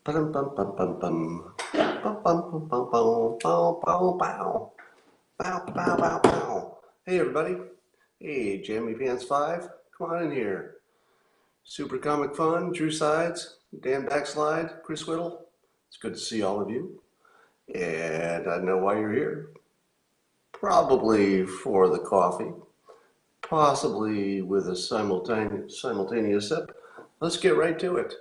Bum, bum, bum, bum, bum. Bum, bum, bum, bum, bum, bow, bow, bow. Bow, bow, bow, bow. Hey, everybody. Hey, Jammy Pants 5. Come on in here. Super Comic Fun, Drew Sides, Dan Backslide, Chris Whittle. It's good to see all of you. And I know why you're here. Probably for the coffee, possibly with a simultaneous sip. Let's get right to it.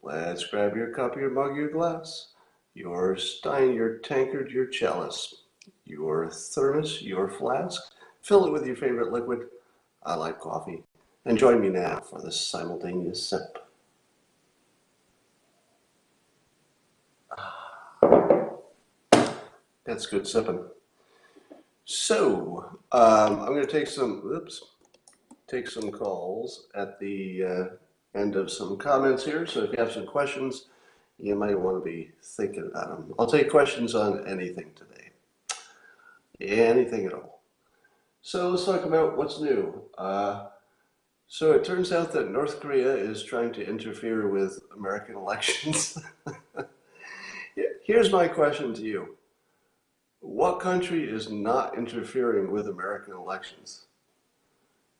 Let's grab your cup, your mug, your glass, your stein, your tankard, your chalice, your thermos, your flask. Fill it with your favorite liquid. I like coffee. And join me now for this simultaneous sip. That's good sipping. So, I'm going to take some calls at the end of some comments here. So if you have some questions, you might want to be thinking about them. I'll take questions on anything today. Anything at all. So let's talk about what's new. So it turns out that North Korea is trying to interfere with American elections. Here's my question to you. What country is not interfering with American elections?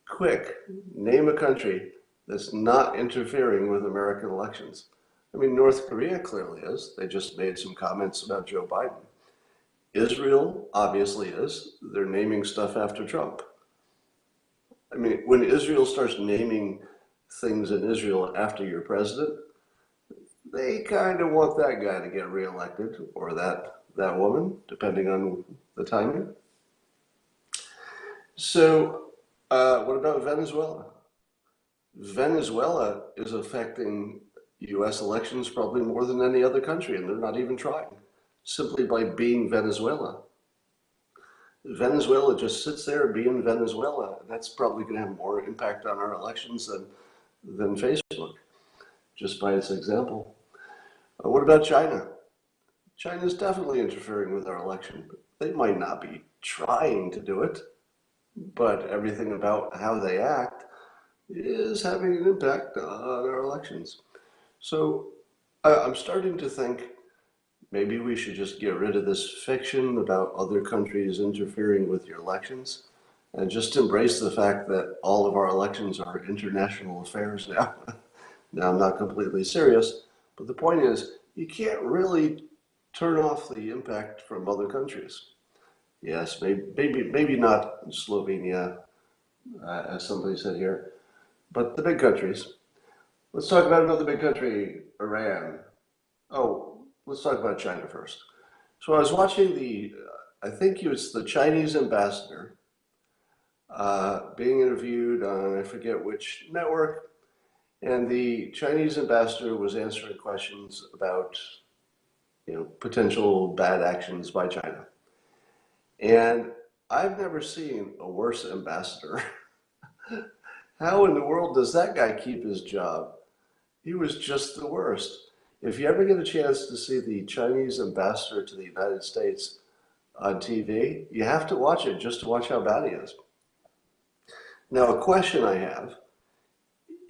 Quick, name a country that's not interfering with American elections. I mean, North Korea clearly is. They just made some comments about Joe Biden. Israel obviously is. They're naming stuff after Trump. I mean, when Israel starts naming things in Israel after your president, they kind of want that guy to get reelected, or that woman, depending on the timing. So, what about Venezuela? Venezuela is affecting US elections probably more than any other country, and they're not even trying, simply by being Venezuela. Venezuela just sits there being Venezuela. That's probably going to have more impact on our elections than Facebook, just by its example. What about China? China's definitely interfering with our election. They might not be trying to do it, but everything about how they act is having an impact on our elections. So I'm starting to think maybe we should just get rid of this fiction about other countries interfering with your elections and just embrace the fact that all of our elections are international affairs now. Now, I'm not completely serious, but the point is, you can't really turn off the impact from other countries. Yes, maybe not Slovenia, as somebody said here, but the big countries. Let's talk about another big country, Iran. Oh, let's talk about China first. So I was watching I think it was the Chinese ambassador being interviewed on, I forget which network, and the Chinese ambassador was answering questions about, potential bad actions by China. And I've never seen a worse ambassador. How in the world does that guy keep his job? He was just the worst. If you ever get a chance to see the Chinese ambassador to the United States on TV, you have to watch it just to watch how bad he is. Now, a question I have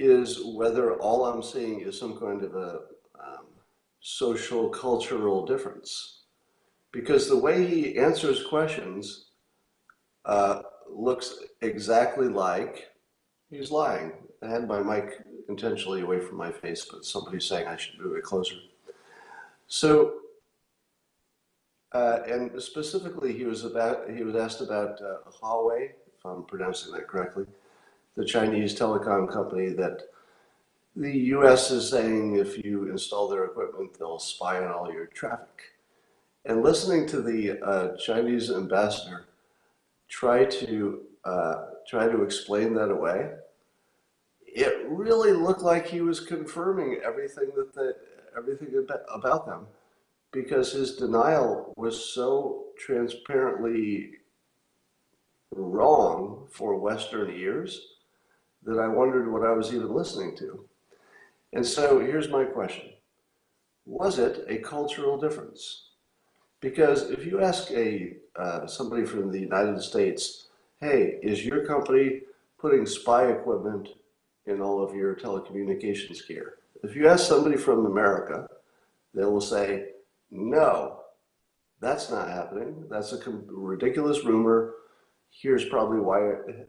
is whether all I'm seeing is some kind of a social cultural difference. Because the way he answers questions looks exactly like he's lying. I had my mic intentionally away from my face, but somebody's saying I should move it closer. So, and specifically, he was asked about Huawei, if I'm pronouncing that correctly, the Chinese telecom company that the U.S. is saying if you install their equipment, they'll spy on all your traffic. And listening to the Chinese ambassador try to explain that away, it really looked like he was confirming everything about them, because his denial was so transparently wrong for Western ears that I wondered what I was even listening to. And so here's my question. Was it a cultural difference? Because if you ask somebody from the United States, hey, is your company putting spy equipment in all of your telecommunications gear? If you ask somebody from America, They will say, no, that's not happening. That's a ridiculous rumor. Here's probably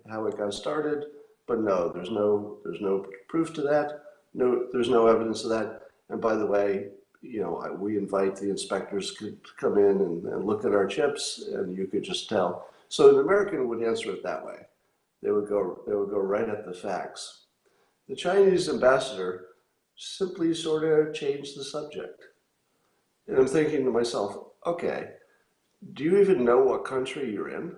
how it got started, but no, there's no proof to that. No, there's no evidence of that. And by the way, we invite the inspectors to come in and look at our chips, and you could just tell. So an American would answer it that way. They would go right at the facts. The Chinese ambassador simply sort of changed the subject. And I'm thinking to myself, okay, do you even know what country you're in?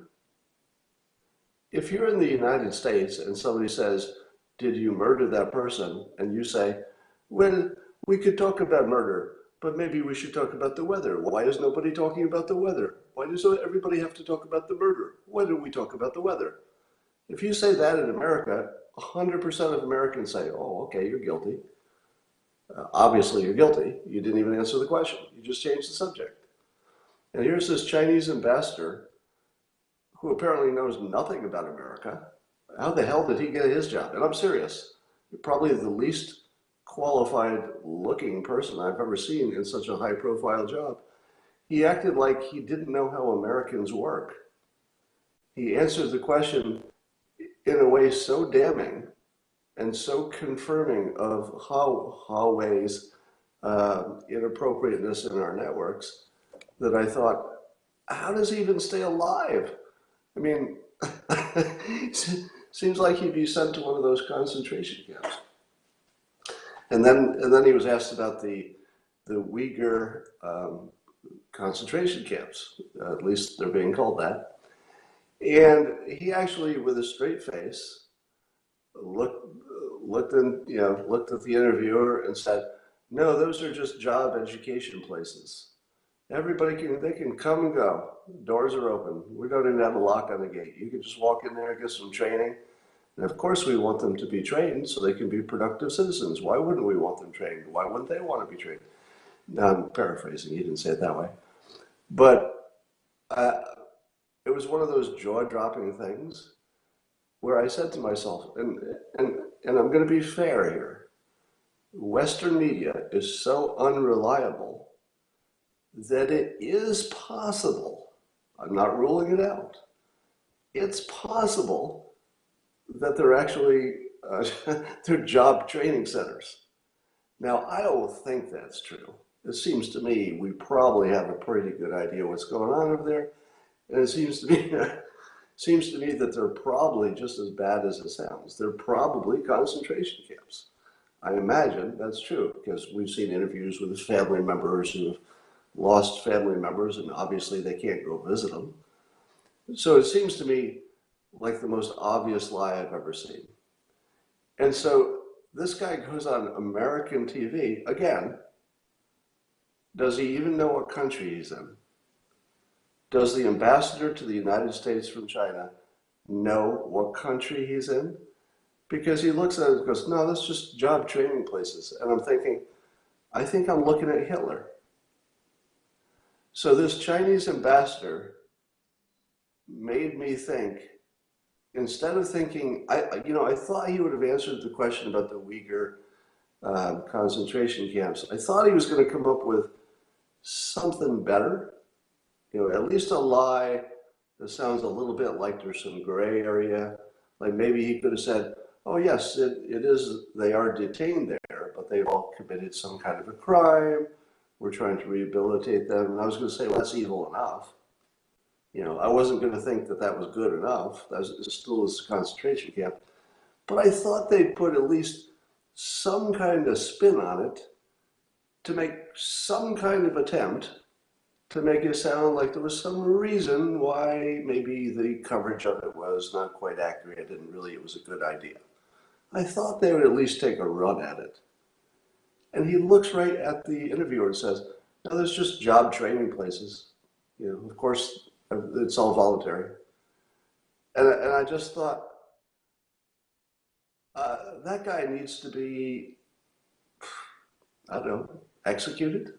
If you're in the United States and somebody says, did you murder that person? And you say, well, we could talk about murder, but maybe we should talk about the weather. Why is nobody talking about the weather? Why does everybody have to talk about the murder? Why don't we talk about the weather? If you say that in America, 100% of Americans say, oh, okay, you're guilty. Obviously, you're guilty. You didn't even answer the question. You just changed the subject. And here's this Chinese ambassador who apparently knows nothing about America. How the hell did he get his job? And I'm serious. Probably the least qualified looking person I've ever seen in such a high profile job. He acted like he didn't know how Americans work. He answered the question in a way so damning and so confirming of Huawei's inappropriateness in our networks that I thought, how does he even stay alive? I mean, seems like he'd be sent to one of those concentration camps. And then he was asked about the Uyghur concentration camps. At least they're being called that. And he actually, with a straight face, looked at the interviewer and said, "No, those are just job education places. Everybody can come and go. Doors are open. We don't even have a lock on the gate. You can just walk in there and get some training. And of course, we want them to be trained so they can be productive citizens. Why wouldn't we want them trained? Why wouldn't they want to be trained?" Now, I'm paraphrasing. He didn't say it that way, but it was one of those jaw-dropping things where I said to myself, and I'm going to be fair here. Western media is so unreliable that it is possible, I'm not ruling it out, it's possible that they're actually they're job training centers. Now, I don't think that's true. It seems to me we probably have a pretty good idea what's going on over there, and it seems to me that they're probably just as bad as it sounds. They're probably concentration camps. I imagine that's true because we've seen interviews with family members who have lost family members, and obviously they can't go visit them. So it seems to me like the most obvious lie I've ever seen. And so this guy goes on American TV again. Does he even know what country he's in? Does the ambassador to the United States from China know what country he's in? Because he looks at it and goes, no, that's just job training places. And I'm thinking, I think I'm looking at Hitler. So this Chinese ambassador made me think, instead of thinking, I thought he would have answered the question about the Uyghur concentration camps. I thought he was going to come up with something better, at least a lie that sounds a little bit like there's some gray area. Like maybe he could have said, oh yes, it is, they are detained there, but they've all committed some kind of a crime. We're trying to rehabilitate them. And I was going to say, well, that's evil enough. I wasn't going to think that that was good enough. That was still a concentration camp. But I thought they'd put at least some kind of spin on it to make some kind of attempt to make it sound like there was some reason why maybe the coverage of it was not quite accurate and really it was a good idea. I thought they would at least take a run at it. And he looks right at the interviewer and says, no, there's just job training places. Of course, it's all voluntary. And I just thought, that guy needs to be, I don't know, executed?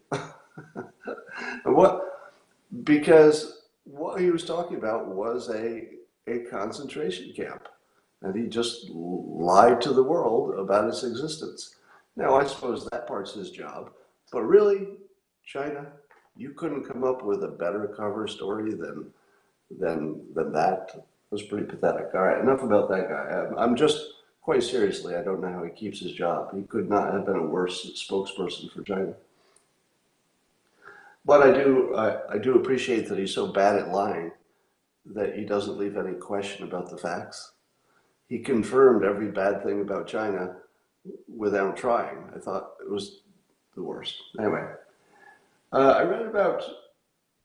Because what he was talking about was a concentration camp. And he just lied to the world about its existence. Now, I suppose that part's his job. But really, China, you couldn't come up with a better cover story than that. It was pretty pathetic. All right, enough about that guy. I'm just quite seriously, I don't know how he keeps his job. He could not have been a worse spokesperson for China. But I do appreciate that he's so bad at lying that he doesn't leave any question about the facts. He confirmed every bad thing about China without trying. I thought it was the worst. Anyway, I read about,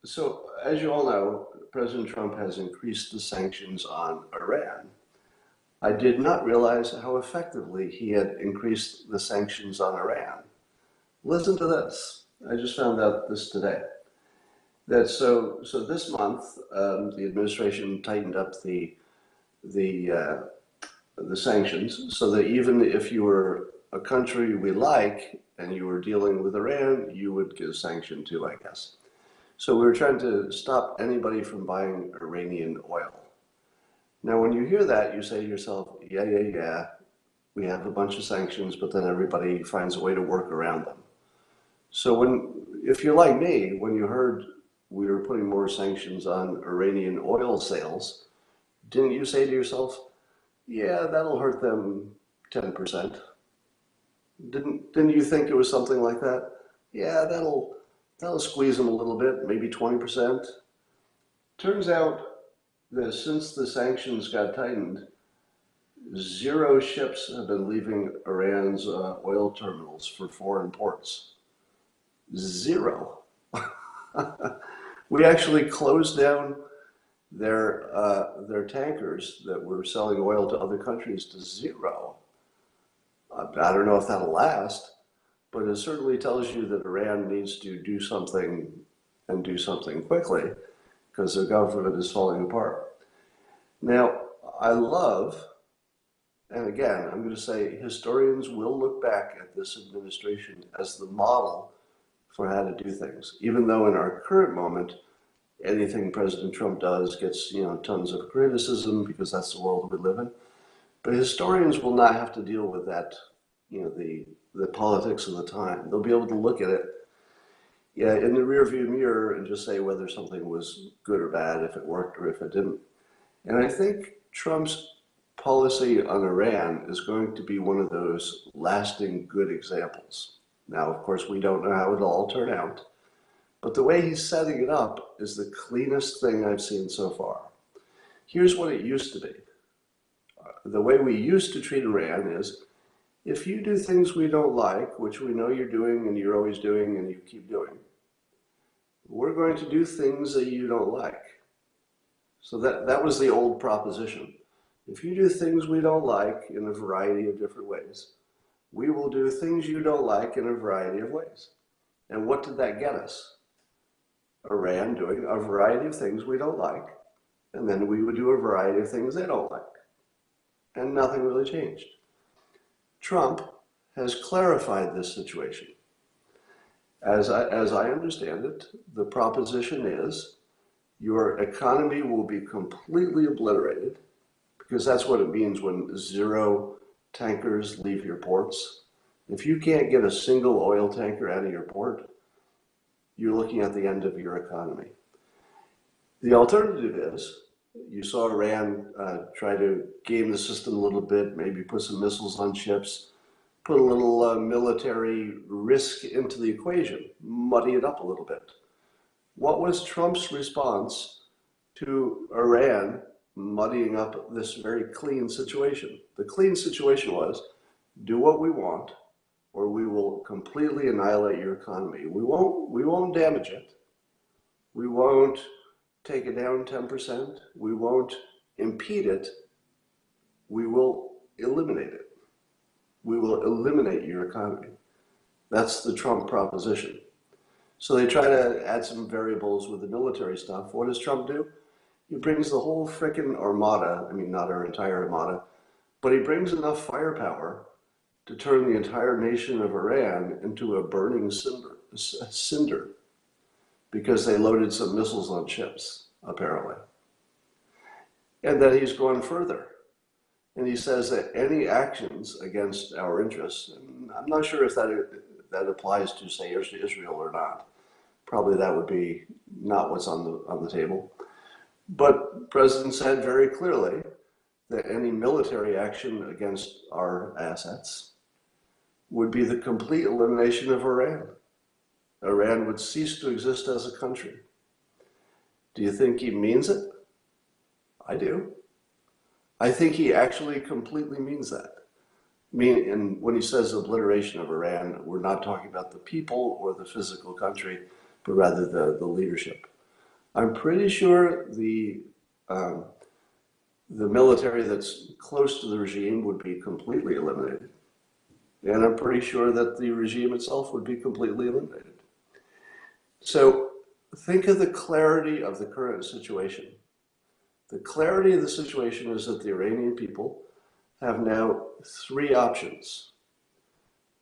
so as you all know, President Trump has increased the sanctions on Iran. I did not realize how effectively he had increased the sanctions on Iran. Listen to this. I just found out this today. That so this month, the administration tightened up the sanctions so that even if you were a country we like and you were dealing with Iran, you would get sanctioned too, I guess. So we were trying to stop anybody from buying Iranian oil. Now, when you hear that, you say to yourself, yeah, we have a bunch of sanctions, but then everybody finds a way to work around them. So if you're like me, when you heard we were putting more sanctions on Iranian oil sales, didn't you say to yourself, yeah, that'll hurt them 10%? Didn't you think it was something like that? Yeah, that'll squeeze them a little bit, maybe 20%. Turns out that since the sanctions got tightened, 0 ships have been leaving Iran's oil terminals for foreign ports. 0. We actually closed down their tankers that were selling oil to other countries to 0. I don't know if that'll last, but it certainly tells you that Iran needs to do something and do something quickly because their government is falling apart. Now, I love, and again, I'm going to say historians will look back at this administration as the model for how to do things, even though in our current moment, anything President Trump does gets, tons of criticism because that's the world we live in. But historians will not have to deal with that, the politics of the time. They'll be able to look at it, in the rearview mirror and just say whether something was good or bad, if it worked or if it didn't. And I think Trump's policy on Iran is going to be one of those lasting good examples. Now, of course, we don't know how it'll all turn out, but the way he's setting it up is the cleanest thing I've seen so far. Here's what it used to be. The way we used to treat Iran is, if you do things we don't like, which we know you're doing and you're always doing and you keep doing, we're going to do things that you don't like. So that was the old proposition. If you do things we don't like in a variety of different ways, we will do things you don't like in a variety of ways. And what did that get us? Iran doing a variety of things we don't like, and then we would do a variety of things they don't like. And nothing really changed. Trump has clarified this situation. As I understand it, the proposition is your economy will be completely obliterated, because that's what it means when 0 tankers leave your ports. If you can't get a single oil tanker out of your port, you're looking at the end of your economy. The alternative is, you saw Iran try to game the system a little bit, maybe put some missiles on ships, put a little military risk into the equation, muddy it up a little bit. What was Trump's response to Iran muddying up this very clean situation? The clean situation was, do what we want, or we will completely annihilate your economy. We won't damage it. We won't take it down 10%. We won't impede it. We will eliminate it. We will eliminate your economy. That's the Trump proposition. So they try to add some variables with the military stuff. What does Trump do? He brings the whole frickin' armada, I mean, not our entire armada, but he brings enough firepower to turn the entire nation of Iran into a burning cinder because they loaded some missiles on ships, apparently. And then he's gone further. And he says that any actions against our interests, and I'm not sure if that applies to, say, Israel or not, probably that would be not what's on the table. But the president said very clearly that any military action against our assets would be the complete elimination of Iran. Iran would cease to exist as a country. Do you think he means it? I do. I think he actually completely means that. And when he says obliteration of Iran, we're not talking about the people or the physical country, but rather the leadership. I'm pretty sure the military that's close to the regime would be completely eliminated. And I'm pretty sure that the regime itself would be completely eliminated. So think of the clarity of the current situation. The clarity of the situation is that the Iranian people have now three options.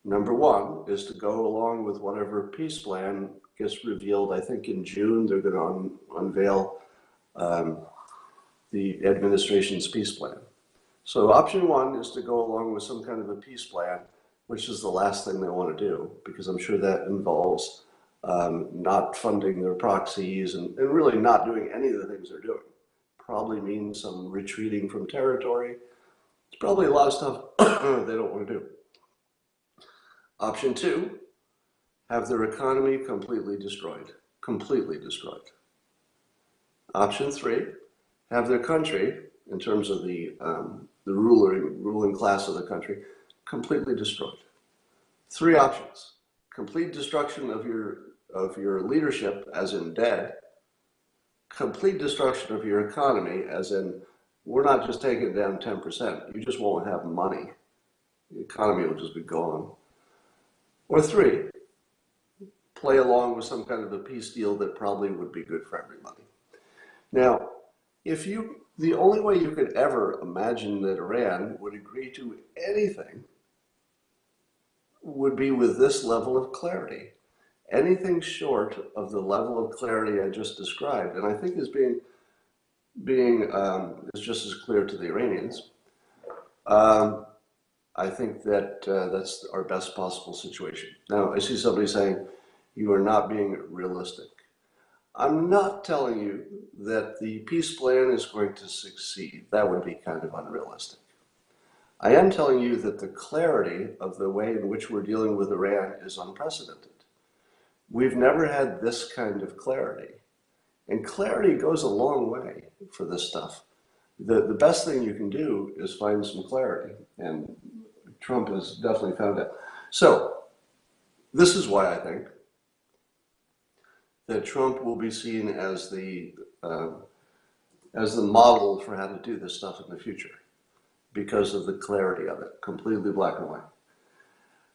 Number one is to go along with whatever peace plan gets revealed. I think in June they're going to unveil the administration's peace plan. So option one is to go along with some kind of a peace plan, which is the last thing they want to do, because I'm sure that involves not funding their proxies and really not doing any of the things they're doing. Probably means some retreating from territory. It's probably a lot of stuff they don't want to do. Option two, have their economy completely destroyed. Completely destroyed. Option three, have their country, in terms of the ruling class of the country, completely destroyed. Three options: complete destruction of your leadership, as in dead; complete destruction of your economy, as in we're not just taking it down 10%, you just won't have money. The economy will just be gone. Or three, play along with some kind of a peace deal that probably would be good for everybody. Now, the only way you could ever imagine that Iran would agree to anything would be with this level of clarity. Anything short of the level of clarity I just described, and I think is is just as clear to the Iranians. I think that that's our best possible situation. Now, I see somebody saying, you are not being realistic. I'm not telling you that the peace plan is going to succeed. That would be kind of unrealistic. I am telling you that the clarity of the way in which we're dealing with Iran is unprecedented. We've never had this kind of clarity. And clarity goes a long way for this stuff. The best thing you can do is find some clarity. And Trump has definitely found that. So this is why I think that Trump will be seen as the model for how to do this stuff in the future, because of the clarity of it, completely black and white.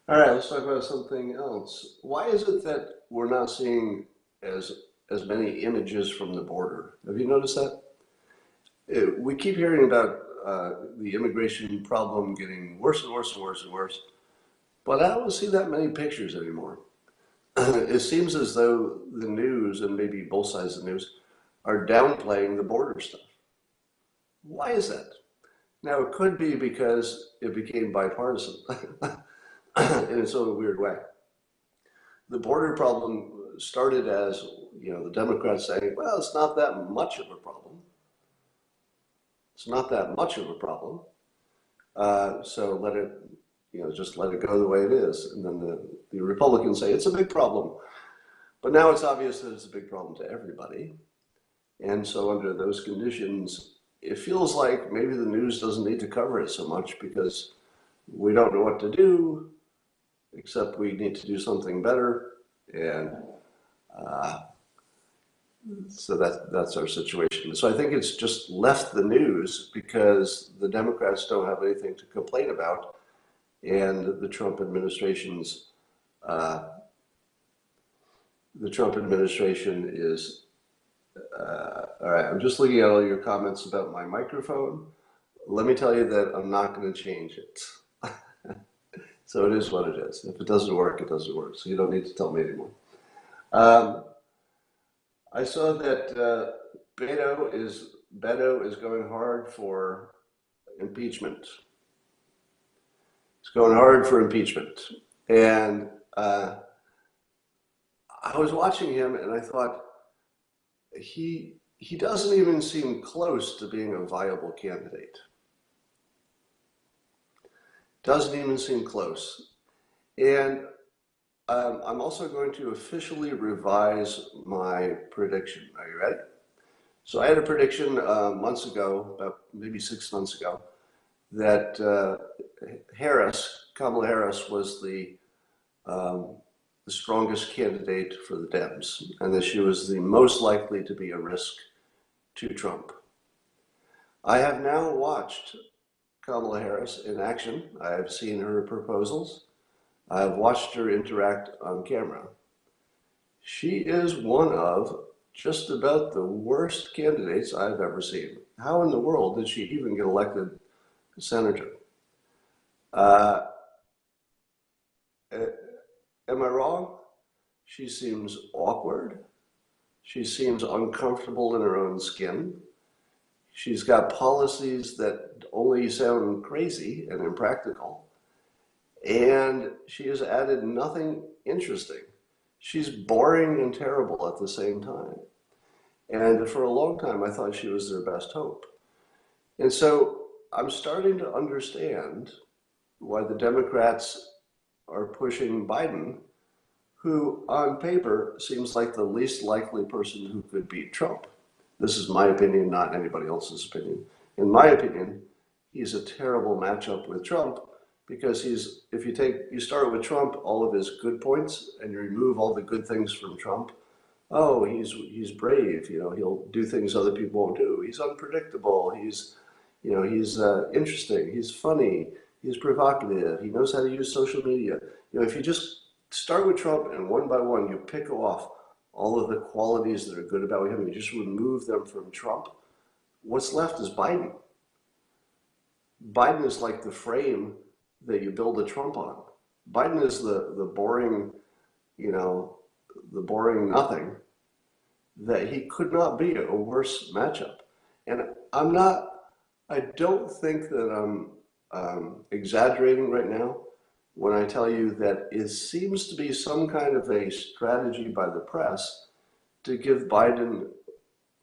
All right, let's talk about something else. Why is it that we're not seeing as many images from the border? Have you noticed that? We keep hearing about the immigration problem getting worse and worse and worse and worse, but I don't see that many pictures anymore. It seems as though the news, and maybe both sides of the news, are downplaying the border stuff. Why is that? Now, it could be because it became bipartisan in its own weird way. The border problem started as, the Democrats saying, well, it's not that much of a problem. It's not that much of a problem. So let it, just let it go the way it is. And then the Republicans say it's a big problem. But now it's obvious that it's a big problem to everybody. And so under those conditions, it feels like maybe the news doesn't need to cover it so much, because we don't know what to do, except we need to do something better. And so that's our situation. So I think it's just left the news because the Democrats don't have anything to complain about, and the Trump administration is. All right, I'm just looking at all your comments about my microphone. Let me tell you that I'm not going to change it. So it is what it is. If it doesn't work, it doesn't work. So you don't need to tell me anymore. I saw that Beto is going hard for impeachment. It's going hard for impeachment. And I was watching him and I thought, he doesn't even seem close to being a viable candidate. Doesn't even seem close. And I'm also going to officially revise my prediction. Are you ready? So I had a prediction months ago, about maybe 6 months ago, that Kamala Harris, was the strongest candidate for the Dems, and that she was the most likely to be a risk to Trump. I have now watched Kamala Harris in action. I have seen her proposals. I have watched her interact on camera. She is one of just about the worst candidates I've ever seen. How in the world did she even get elected senator? Am I wrong? She seems awkward. She seems uncomfortable in her own skin. She's got policies that only sound crazy and impractical. And she has added nothing interesting. She's boring and terrible at the same time. And for a long time, I thought she was their best hope. And so I'm starting to understand why the Democrats are pushing Biden, who on paper seems like the least likely person who could beat Trump. This is my opinion, not anybody else's opinion. In my opinion, he's a terrible matchup with Trump because if you start with Trump, all of his good points, and you remove all the good things from Trump, oh, he's brave, he'll do things other people won't do. He's unpredictable, he's interesting, he's funny, he's provocative, he knows how to use social media. If you just start with Trump and one by one you pick off all of the qualities that are good about him, you just remove them from Trump, what's left is Biden. Biden is like the frame that you build a Trump on. Biden is the boring, the boring nothing that he could not be a worse matchup. And I don't think that I'm exaggerating right now when I tell you that it seems to be some kind of a strategy by the press to give Biden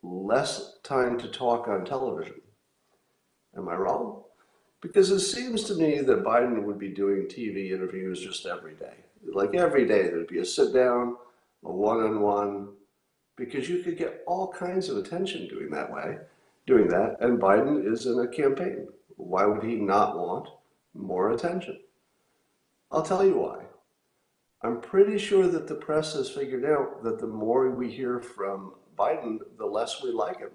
less time to talk on television. Am I wrong? Because it seems to me that Biden would be doing TV interviews just every day. Like every day there'd be a sit down, a one-on-one, because you could get all kinds of attention doing that, and Biden is in a campaign. Why would he not want more attention? I'll tell you why. I'm pretty sure that the press has figured out that the more we hear from Biden, the less we like him.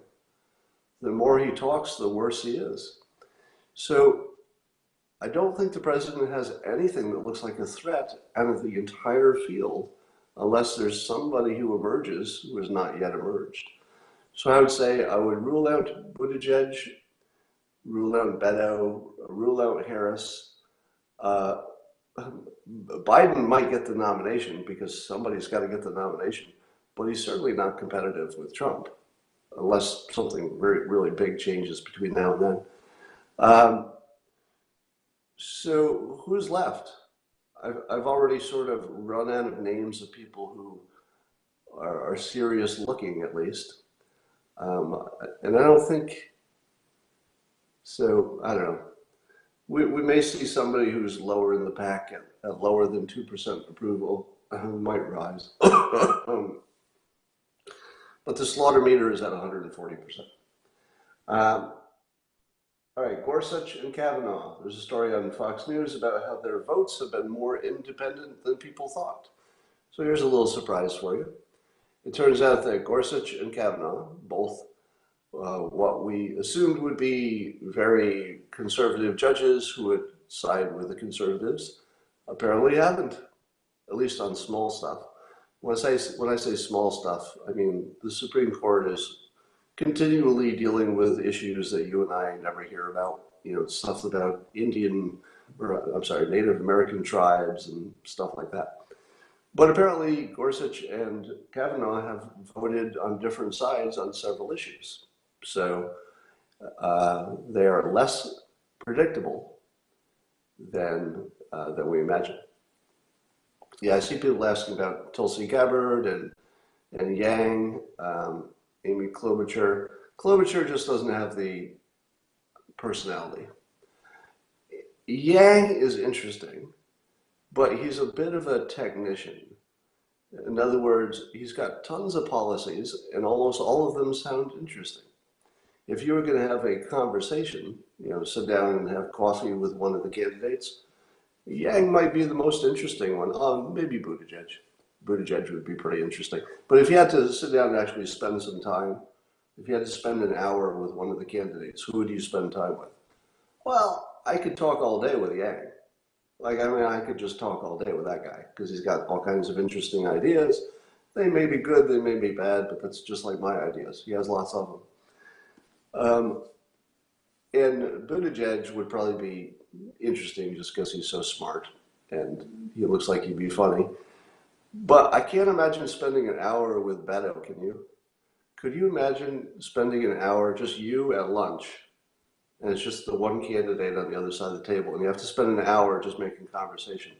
The more he talks, the worse he is. So I don't think the president has anything that looks like a threat out of the entire field unless there's somebody who emerges who has not yet emerged. So I would say I would rule out Buttigieg, rule out Beto, rule out Harris. Biden might get the nomination because somebody's got to get the nomination, but he's certainly not competitive with Trump unless something really big changes between now and then. So who's left? I've already sort of run out of names of people who are serious looking, at least. And I don't think, so I don't know. We may see somebody who's lower in the pack at lower than 2% approval who might rise. But the slaughter meter is at 140%. All right, Gorsuch and Kavanaugh. There's a story on Fox News about how their votes have been more independent than people thought. So here's a little surprise for you. It turns out that Gorsuch and Kavanaugh, both what we assumed would be very conservative judges who would side with the conservatives, apparently haven't, at least on small stuff. When I say small stuff, I mean the Supreme Court is continually dealing with issues that you and I never hear about, stuff about Native American tribes and stuff like that. But apparently Gorsuch and Kavanaugh have voted on different sides on several issues. So they are less predictable than we imagine. Yeah, I see people asking about Tulsi Gabbard and Yang, Amy Klobuchar. Klobuchar just doesn't have the personality. Yang is interesting, but he's a bit of a technician. In other words, he's got tons of policies, and almost all of them sound interesting. If you were going to have a conversation, sit down and have coffee with one of the candidates, Yang might be the most interesting one. Maybe Buttigieg. Buttigieg would be pretty interesting. But if you had to sit down and actually spend some time, if you had to spend an hour with one of the candidates, who would you spend time with? Well, I could talk all day with Yang. I could just talk all day with that guy because he's got all kinds of interesting ideas. They may be good, they may be bad, but that's just like my ideas. He has lots of them. And Buttigieg would probably be interesting just because he's so smart and he looks like he'd be funny. But I can't imagine spending an hour with Beto, can you? Could you imagine spending an hour, just you at lunch, and it's just the one candidate on the other side of the table, and you have to spend an hour just making conversation?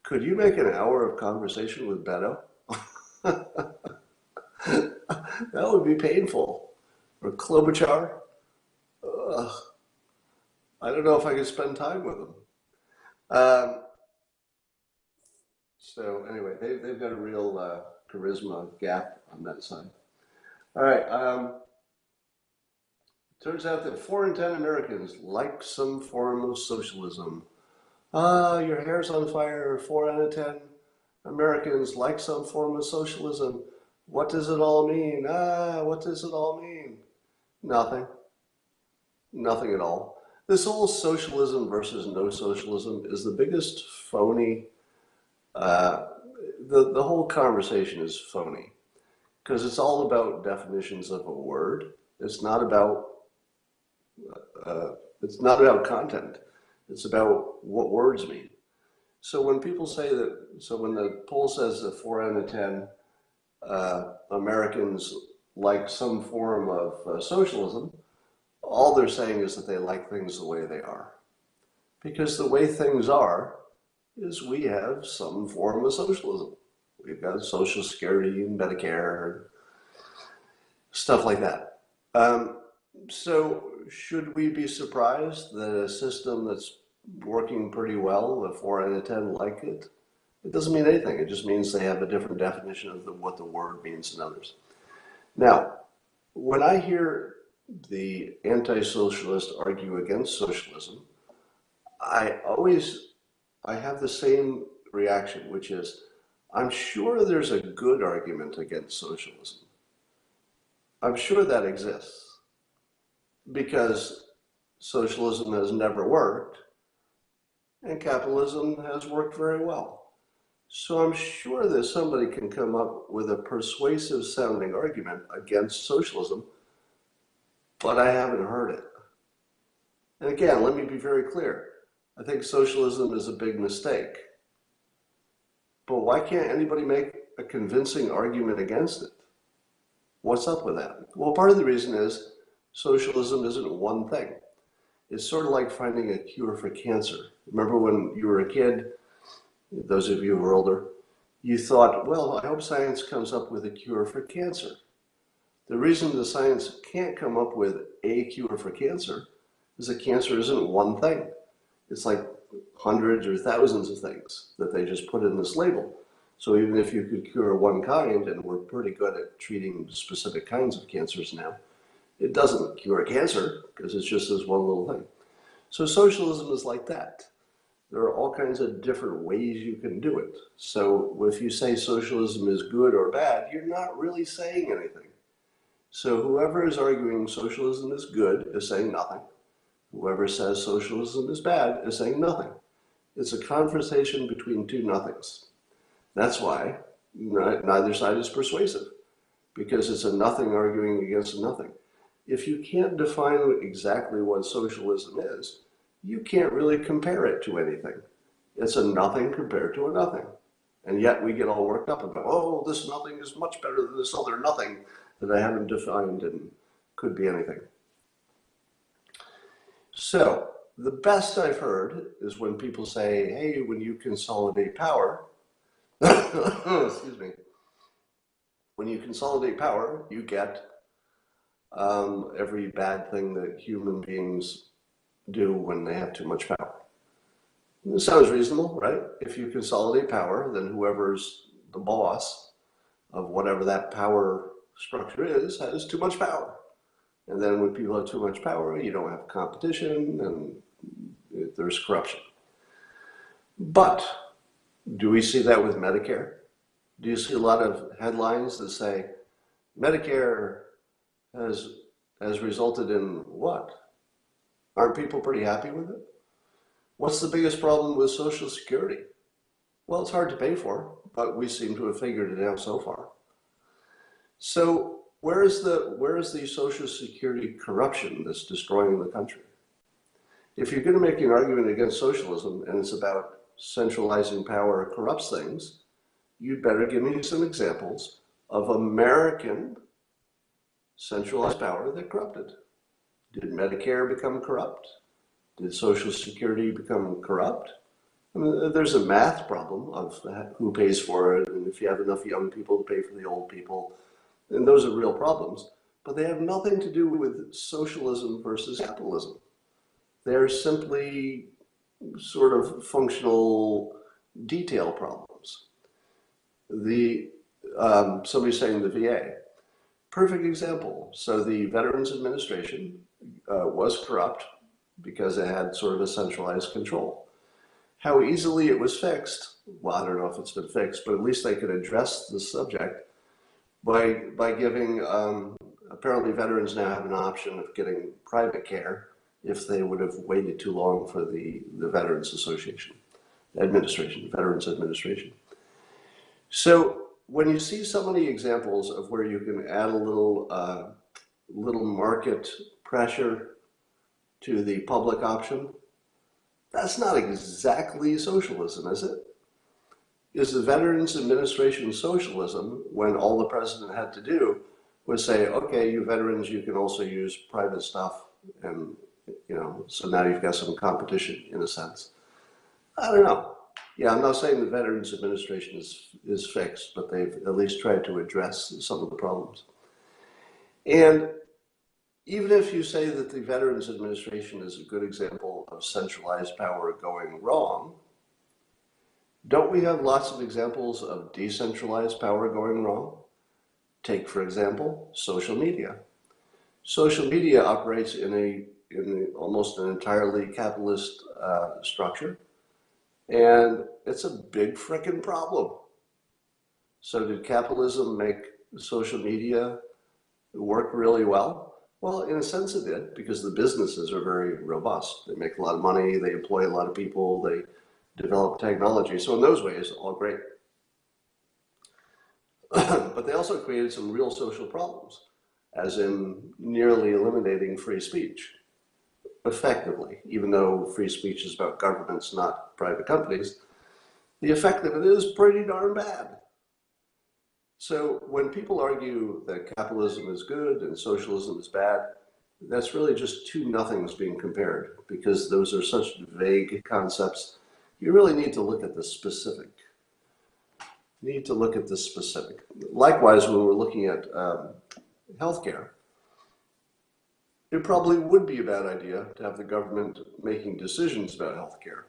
Could you make an hour of conversation with Beto? That would be painful. Or Klobuchar? Ugh. I don't know if I could spend time with them. Um, so anyway, they've got a real charisma gap on that side. All right. Turns out that 4 in 10 Americans like some form of socialism. Your hair's on fire. 4 out of 10 Americans like some form of socialism. What does it all mean? What does it all mean? Nothing. Nothing at all. This whole socialism versus no socialism is the biggest phony. Uh, the whole conversation is phony because it's all about definitions of a word. It's not about it's not about content. It's about what words mean. So when people say that, so when the poll says that 4 out of 10 Americans like some form of socialism, all they're saying is that they like things the way they are. Because the way things are is we have some form of socialism. We've got Social Security and Medicare and stuff like that. So should we be surprised that a system that's working pretty well, the 4 out of 10 like it? It doesn't mean anything. It just means they have a different definition of what the word means than others. Now, when I hear the anti-socialist argue against socialism, I have the same reaction, which is, I'm sure there's a good argument against socialism. I'm sure that exists because socialism has never worked and capitalism has worked very well. So I'm sure that somebody can come up with a persuasive sounding argument against socialism, but I haven't heard it. And again, let me be very clear. I think socialism is a big mistake. But why can't anybody make a convincing argument against it? What's up with that? Well, part of the reason is socialism isn't one thing. It's sort of like finding a cure for cancer. Remember when you were a kid, those of you who are older, you thought, well, I hope science comes up with a cure for cancer. The reason the science can't come up with a cure for cancer is that cancer isn't one thing. It's like hundreds or thousands of things that they just put in this label. So even if you could cure one kind, and we're pretty good at treating specific kinds of cancers now, it doesn't cure cancer because it's just this one little thing. So socialism is like that. There are all kinds of different ways you can do it. So if you say socialism is good or bad, you're not really saying anything. So whoever is arguing socialism is good is saying nothing. Whoever says socialism is bad is saying nothing. It's a conversation between two nothings. That's why neither side is persuasive, because it's a nothing arguing against a nothing. If you can't define exactly what socialism is, you can't really compare it to anything. It's a nothing compared to a nothing. And yet we get all worked up about, oh, this nothing is much better than this other nothing that I haven't defined and could be anything. So the best I've heard is when people say, hey, when you consolidate power, excuse me, when you consolidate power, you get every bad thing that human beings do when they have too much power. It sounds reasonable, right? If you consolidate power, then whoever's the boss of whatever that power structure is has too much power. And then when people have too much power, you don't have competition and there's corruption. But do we see that with Medicare? Do you see a lot of headlines that say Medicare has resulted in what? Aren't people pretty happy with it? What's the biggest problem with Social Security? Well, it's hard to pay for, but we seem to have figured it out so far. So where is the Social Security corruption that's destroying the country? If you're going to make an argument against socialism and it's about centralizing power corrupts things, you'd better give me some examples of American centralized power that corrupted. Did Medicare become corrupt? Did Social Security become corrupt? I mean, there's a math problem of who pays for it, and if you have enough young people to pay for the old people, and those are real problems. But they have nothing to do with socialism versus capitalism. They're simply sort of functional detail problems. Somebody's saying the VA. Perfect example. So the Veterans Administration was corrupt because it had sort of a centralized control. How easily it was fixed, well, I don't know if it's been fixed, but at least they could address the subject by giving, apparently veterans now have an option of getting private care if they would have waited too long for the Veterans Veterans Administration. So when you see so many examples of where you can add a little market pressure to the public option, that's not exactly socialism, is it? Is the Veterans Administration socialism when all the president had to do was say, okay, you veterans, you can also use private stuff, and so now you've got some competition in a sense. I don't know. Yeah, I'm not saying the Veterans Administration is fixed, but they've at least tried to address some of the problems. And even if you say that the Veterans Administration is a good example of centralized power going wrong, don't we have lots of examples of decentralized power going wrong? Take, for example, social media. Social media operates in almost an entirely capitalist structure, and it's a big frickin' problem. So did capitalism make social media work really well? Well, in a sense it did, because the businesses are very robust. They make a lot of money, they employ a lot of people, they develop technology. So in those ways, all great. But they also created some real social problems, as in nearly eliminating free speech, effectively, even though free speech is about governments, not private companies. The effect of it is pretty darn bad. So when people argue that capitalism is good and socialism is bad, that's really just two nothings being compared, because those are such vague concepts. You really need to look at the specific. Likewise, when we're looking at healthcare, it probably would be a bad idea to have the government making decisions about healthcare.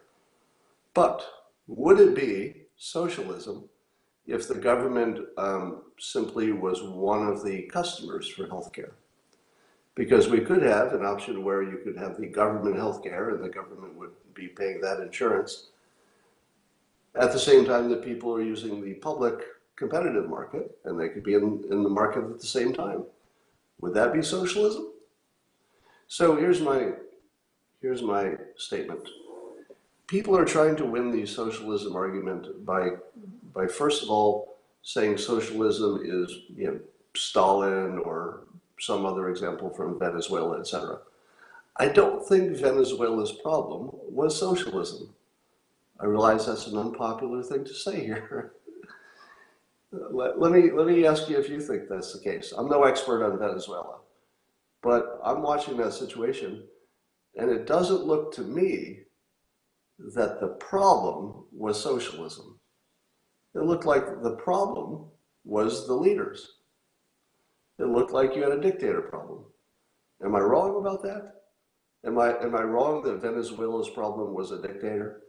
But would it be socialism if the government simply was one of the customers for healthcare? Because we could have an option where you could have the government healthcare and the government would be paying that insurance at the same time that people are using the public competitive market, and they could be in the market at the same time. Would that be socialism? So here's my statement. People are trying to win the socialism argument by first of all saying socialism is Stalin or some other example from Venezuela, etc. I don't think Venezuela's problem was socialism. I realize that's an unpopular thing to say here. Let me ask you if you think that's the case. I'm no expert on Venezuela, but I'm watching that situation, and it doesn't look to me that the problem was socialism. It looked like the problem was the leaders. It looked like you had a dictator problem. Am I wrong about that? Am I wrong that Venezuela's problem was a dictator?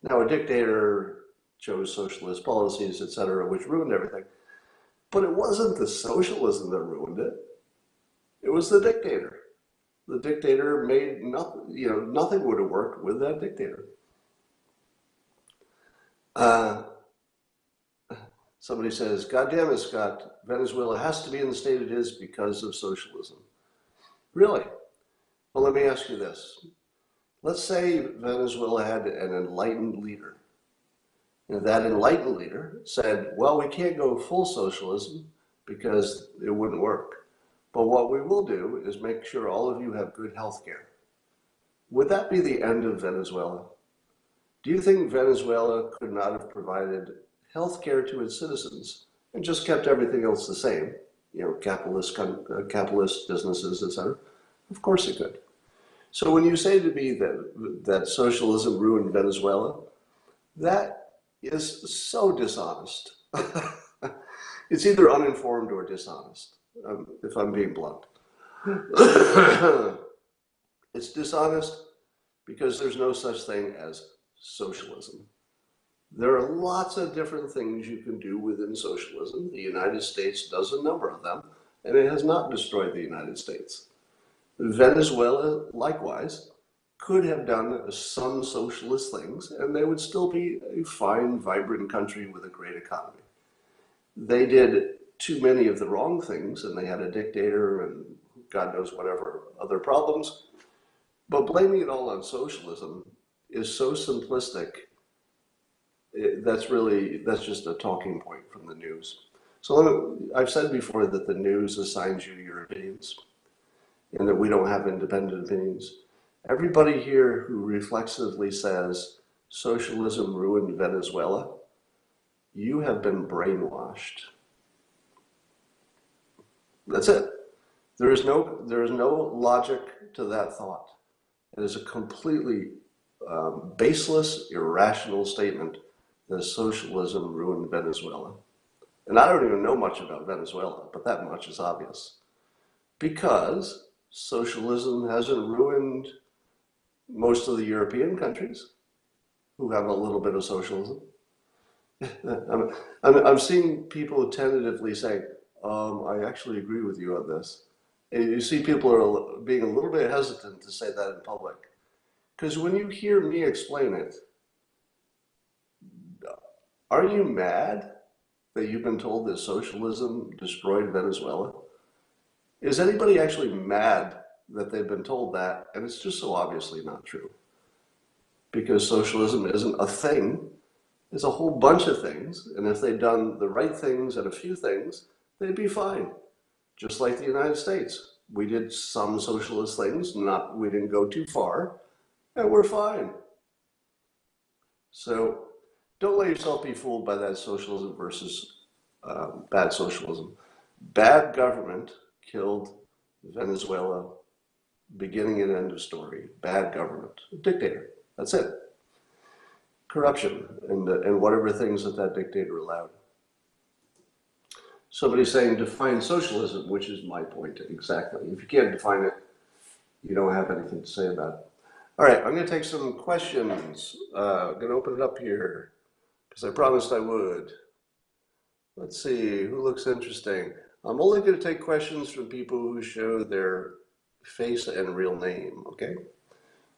Now, a dictator chose socialist policies, etc., which ruined everything. But it wasn't the socialism that ruined it. It was the dictator. The dictator made nothing, nothing would have worked with that dictator. Uh, Somebody says, God damn it, Scott, Venezuela has to be in the state it is because of socialism. Really? Well, let me ask you this. Let's say Venezuela had an enlightened leader. And that enlightened leader said, well, we can't go full socialism because it wouldn't work. But what we will do is make sure all of you have good health care. Would that be the end of Venezuela? Do you think Venezuela could not have provided health care to its citizens and just kept everything else the same? Capitalist businesses, etc. Of course it could. So when you say to me that socialism ruined Venezuela, that is so dishonest. It's either uninformed or dishonest, if I'm being blunt. It's dishonest because there's no such thing as socialism. There are lots of different things you can do within socialism. The United States does a number of them, and it has not destroyed the United States. Venezuela, likewise, could have done some socialist things, and they would still be a fine, vibrant country with a great economy. They did too many of the wrong things, and they had a dictator and God knows whatever other problems. But blaming it all on socialism is so simplistic. That's just a talking point from the news. So I've said before that the news assigns you your opinions and that we don't have independent opinions. Everybody here who reflexively says socialism ruined Venezuela, you have been brainwashed. That's it. There is no logic to that thought. It is a completely baseless, irrational statement that socialism ruined Venezuela. And I don't even know much about Venezuela, but that much is obvious. Because socialism hasn't ruined most of the European countries who have a little bit of socialism. I'm seeing people tentatively say, I actually agree with you on this. And you see people are being a little bit hesitant to say that in public. Because when you hear me explain it, are you mad that you've been told that socialism destroyed Venezuela? Is anybody actually mad that they've been told that? And it's just so obviously not true. Because socialism isn't a thing. It's a whole bunch of things. And if they'd done the right things and a few things, they'd be fine. Just like the United States. We did some socialist things, we didn't go too far, and we're fine. So don't let yourself be fooled by that socialism versus bad socialism. Bad government killed Venezuela, beginning and end of story. Bad government, a dictator, that's it. Corruption and whatever things that dictator allowed. Somebody's saying define socialism, which is my point exactly. If you can't define it, you don't have anything to say about it. All right, I'm going to take some questions. I'm going to open it up here because I promised I would. Let's see, who looks interesting? I'm only going to take questions from people who show their face and real name, okay?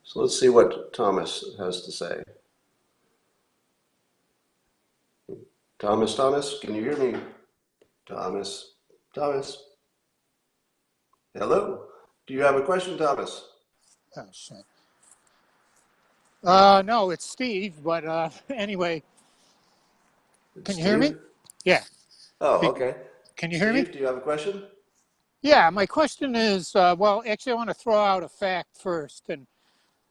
So let's see what Thomas has to say. Thomas, can you hear me? Thomas. Hello? Do you have a question, Thomas? Oh, shit. No, it's Steve, but anyway. Can you hear me? Yeah. Oh, okay. Can you hear me? Steve, do you have a question? Yeah, my question is, well, actually, I want to throw out a fact first, and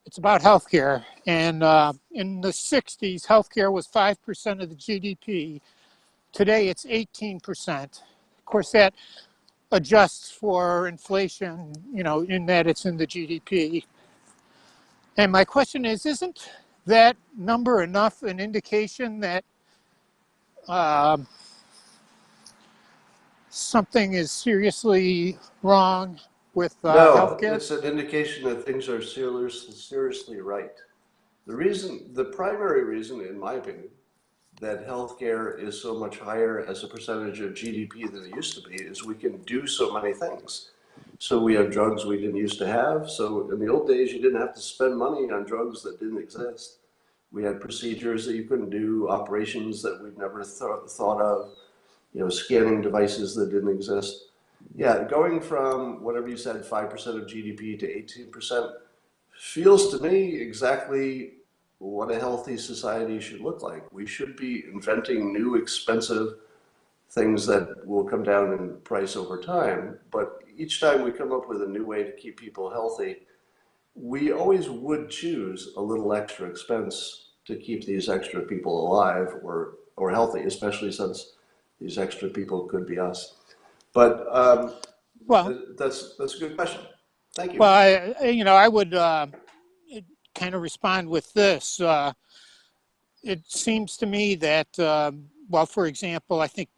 it's about healthcare. And in the 60s, healthcare was 5% of the GDP. Today, it's 18%. Of course, that adjusts for inflation, in that it's in the GDP. And my question is, isn't that number enough an indication that um, something is seriously wrong with No, healthcare? it's an indication that things are seriously right. The primary reason, in my opinion, that healthcare is so much higher as a percentage of GDP than it used to be is we can do so many things. So we have drugs we didn't used to have. So in the old days, you didn't have to spend money on drugs that didn't exist. We had procedures that you couldn't do, operations that we'd never thought of, scanning devices that didn't exist. Yeah, going from whatever you said, 5% of GDP to 18% feels to me exactly what a healthy society should look like. We should be inventing new expensive things that will come down in price over time. But each time we come up with a new way to keep people healthy, we always would choose a little extra expense to keep these extra people alive or healthy, especially since these extra people could be us. But Well, that's a good question. Thank you. well, I would kind of respond with this. It seems to me that, well, for example, I think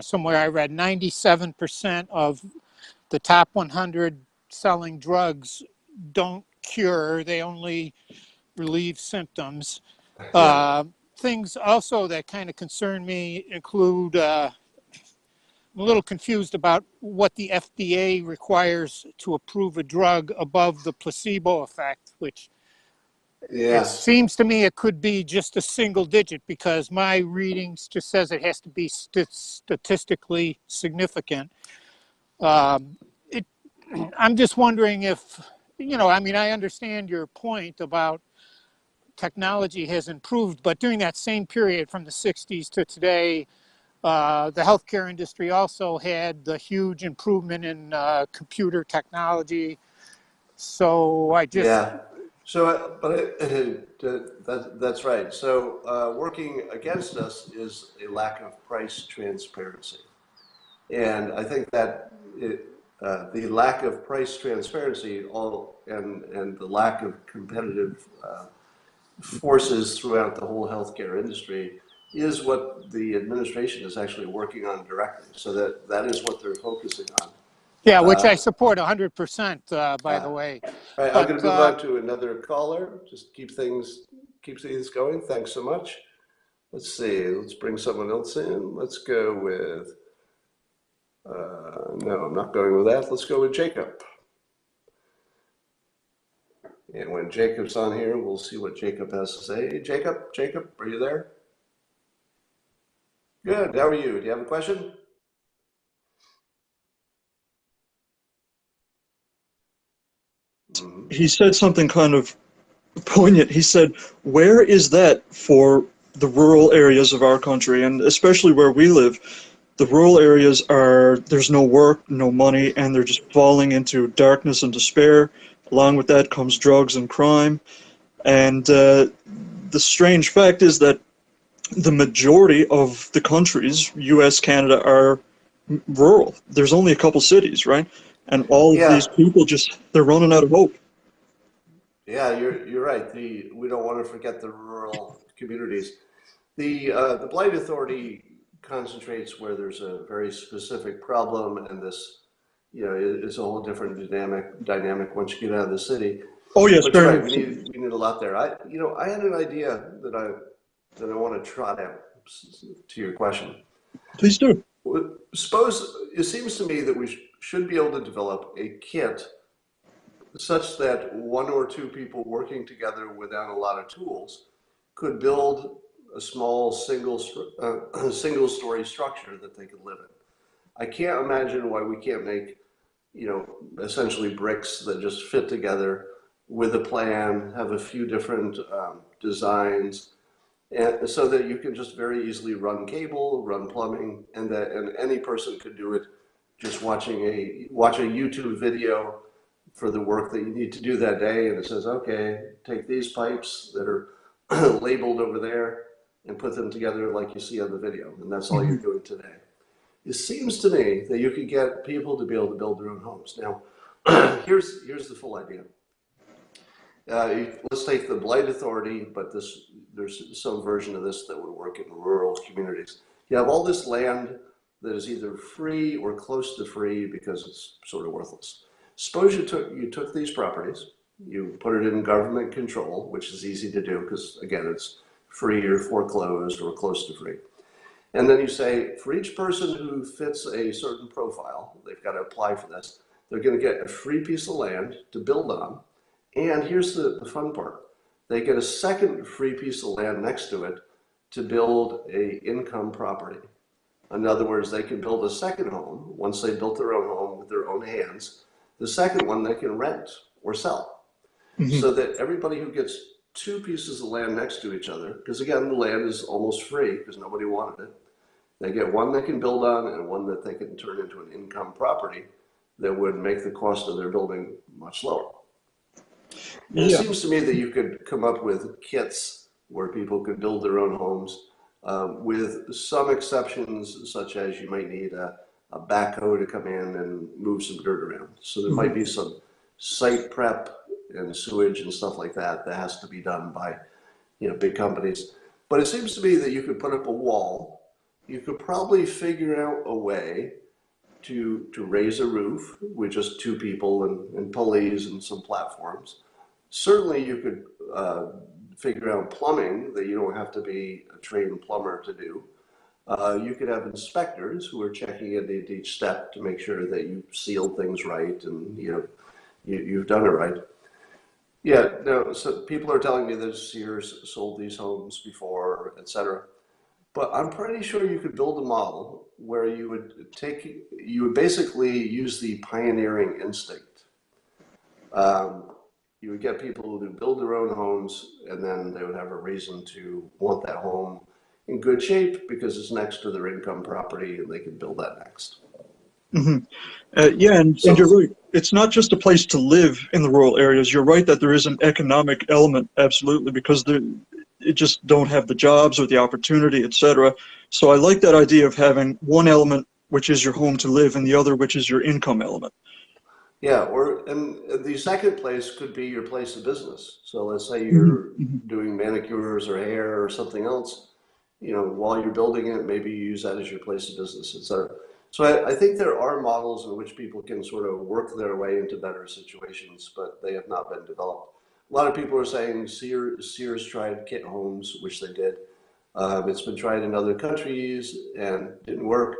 somewhere I read 97% of the top 100 selling drugs don't cure; they only relieve symptoms. Yeah. Uh, Things also that kind of concern me include I'm a little confused about what the FDA requires to approve a drug above the placebo effect, which it Yeah. seems to me it could be just a single digit because my readings just says it has to be statistically significant. It, I'm just wondering if, I mean, I understand your point about technology has improved, but during that same period from the 60s to today, the healthcare industry also had the huge improvement in computer technology. So I just, Yeah. So, that's right. So, working against us is a lack of price transparency. And I think that the lack of price transparency and the lack of competitive forces throughout the whole healthcare industry is what the administration is actually working on directly. So that is what they're focusing on. yeah, which I Uh, support 100%, by the uh, way. all right, I'm But going to move on to another caller. Just keep things going. Thanks so much. Let's see. Let's bring someone else in. Let's go with. No, I'm not going with that. Let's go with Jacob. And when Jacob's on here, we'll see what Jacob has to say. Hey, Jacob, are you there? Good. How are you? Do you have a question? Mm-hmm. He said something kind of poignant. He said, "Where is that for the rural areas of our country, and especially where we live? The rural areas there's no work, no money, and they're just falling into darkness and despair. Along with that comes drugs and crime. And the strange fact is that the majority of the countries, U.S., Canada, are rural. There's only a couple cities, right? And all of these Yeah, people they're running out of hope." yeah, you're right. We don't want to forget the rural communities. The blight authority concentrates where there's a very specific problem, and this, it's a whole different dynamic once you get out of the city. Oh yes, But you're very right. much We so. need a lot there. I had an idea that I want to trot out to your question. Please do. Suppose it seems to me that we should be able to develop a kit such that one or two people working together without a lot of tools could build a small single story structure that they could live in. I can't imagine why we can't make, essentially bricks that just fit together with a plan, have a few different designs, and so that you can just very easily run cable, run plumbing, and any person could do it just watch a YouTube video for the work that you need to do that day, and it says, okay, take these pipes that are labeled over there and put them together like you see on the video, and that's all you're Mhm. doing today. It seems to me that you could get people to be able to build their own homes. Now, here's the full idea. Let's take the blight authority, but there's some version of this that would work in rural communities. You have all this land that is either free or close to free because it's sort of worthless. Suppose you took these properties, you put it in government control, which is easy to do because again, it's free or foreclosed or close to free. And then you say, for each person who fits a certain profile, they've got to apply for this, they're going to get a free piece of land to build on. And here's the fun part. They get a second free piece of land next to it to build a income property. In other words, they can build a second home once they built their own home with their own hands. The second one they can rent or sell. Mm-hmm. So that everybody who gets two pieces of land next to each other, because again, the land is almost free because nobody wanted it. They get one they can build on and one that they can turn into an income property that would make the cost of their building much lower. And Yeah. it seems to me that you could come up with kits where people could build their own homes with some exceptions, such as you might need a backhoe to come in and move some dirt around. So there might be some site prep and sewage and stuff like that that has to be done by big companies. But it seems to me that you could put up a wall. You could probably figure out a way to raise a roof with just two people and pulleys and some platforms. Certainly you could figure out plumbing that you don't have to be a trained plumber to do. You could have inspectors who are checking in at each step to make sure that you sealed things right and you've done it right. Yeah, no, so people are telling me that Sears sold these homes before, et cetera. But I'm pretty sure you could build a model where you would basically use the pioneering instinct. You would get people to build their own homes, and then they would have a reason to want that home in good shape because it's next to their income property and they can build that next. Mm-hmm. Yeah, and you're right. It's not just a place to live in the rural areas. You're right that there is an economic element, absolutely, because it just don't have the jobs or the opportunity, etc. So I like that idea of having one element, which is your home to live, and the other, which is your income element. Yeah, and the second place could be your place of business. So let's say Mm-hmm. you're doing manicures or hair or something else, while you're building it, maybe you use that as your place of business, et cetera. So I think there are models in which people can sort of work their way into better situations, but they have not been developed. A lot of people are saying Sears tried kit homes, which they did. It's been tried in other countries and didn't work.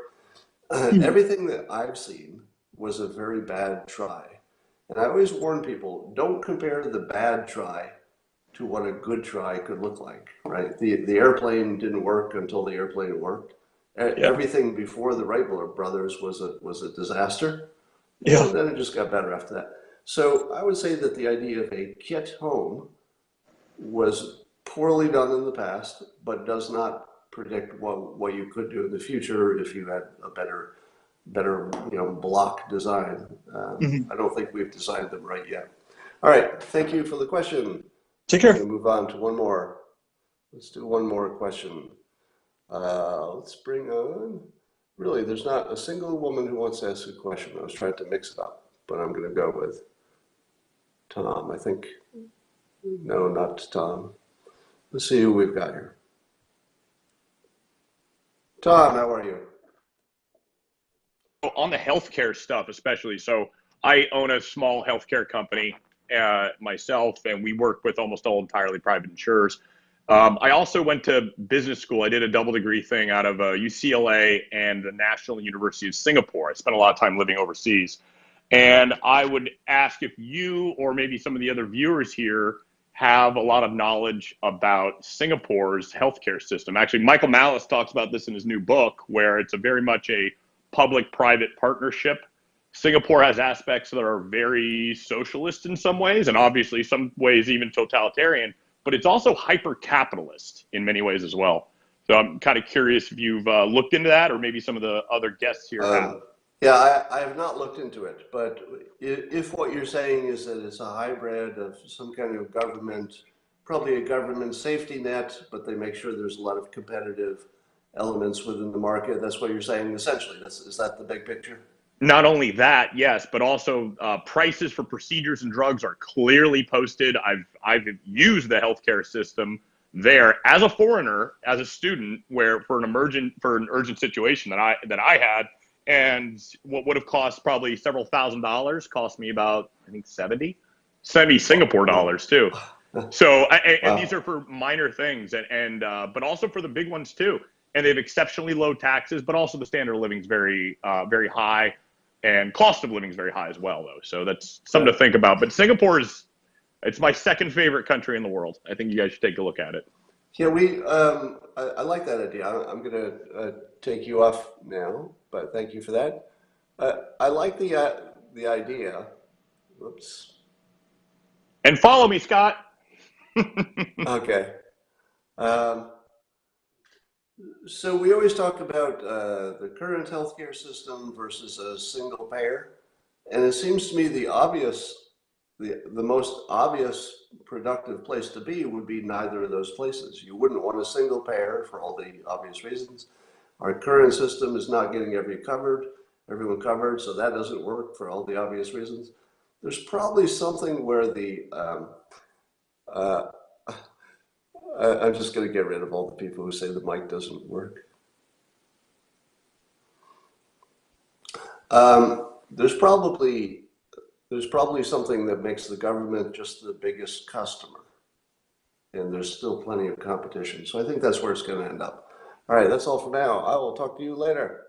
Everything that I've seen was a very bad try. And I always warn people, don't compare the bad try to what a good try could look like, right? The airplane didn't work until the airplane worked. Yeah. Everything before the Wright brothers was a disaster, Yeah. and then it just got better after that. So I would say that the idea of a kit home was poorly done in the past, but does not predict what you could do in the future if you had a better block design. Mm-hmm. I don't think we've designed them right yet. All right, thank you for the question. Take I'm care. going to move on to one more. Let's do one more question. Let's bring on, really, there's not a single woman who wants to ask a question. I was trying to mix it up, but I'm going to go with Tom, I think. No, not Tom. Let's see who we've got here. Tom, how are you? On the healthcare stuff, especially. So I own a small healthcare company myself, and we work with almost all entirely private insurers. I also went to business school. I did a double degree thing out of UCLA and the National University of Singapore. I spent a lot of time living overseas. And I would ask if you or maybe some of the other viewers here have a lot of knowledge about Singapore's healthcare system. Actually, Michael Malice talks about this in his new book, where it's a very much a public-private partnership. Singapore has aspects that are very socialist in some ways, and obviously some ways even totalitarian, but it's also hyper-capitalist in many ways as well. So I'm kind of curious if you've looked into that, or maybe some of the other guests here have. Yeah, I have not looked into it, but if what you're saying is that it's a hybrid of some kind of government, probably a government safety net, but they make sure there's a lot of competitive elements within the market, that's what you're saying essentially. Is that the big picture? Not only that, yes, but also prices for procedures and drugs are clearly posted. I've used the healthcare system there as a foreigner, as a student, where for an urgent situation that I had, and what would have cost probably several $1,000s cost me about, I think, 70 Singapore dollars too. So and these are for minor things, and but also for the big ones too. And they have exceptionally low taxes, but also the standard of living is very high, and cost of living is very high as well, though. So that's something to think about. But Singapore it's my second favorite country in the world. I think you guys should take a look at it. Yeah, I like that idea. I'm going to take you off now, but thank you for that. I like the idea. Whoops. And follow me, Scott. Okay. Um, so we always talk about the current healthcare system versus a single payer, and it seems to me the most obvious productive place to be would be neither of those places. You wouldn't want a single payer for all the obvious reasons. Our current system is not getting everyone covered, so that doesn't work for all the obvious reasons. There's probably something where I'm just going to get rid of all the people who say the mic doesn't work. There's probably something that makes the government just the biggest customer, and there's still plenty of competition. So I think that's where it's going to end up. All right, that's all for now. I will talk to you later.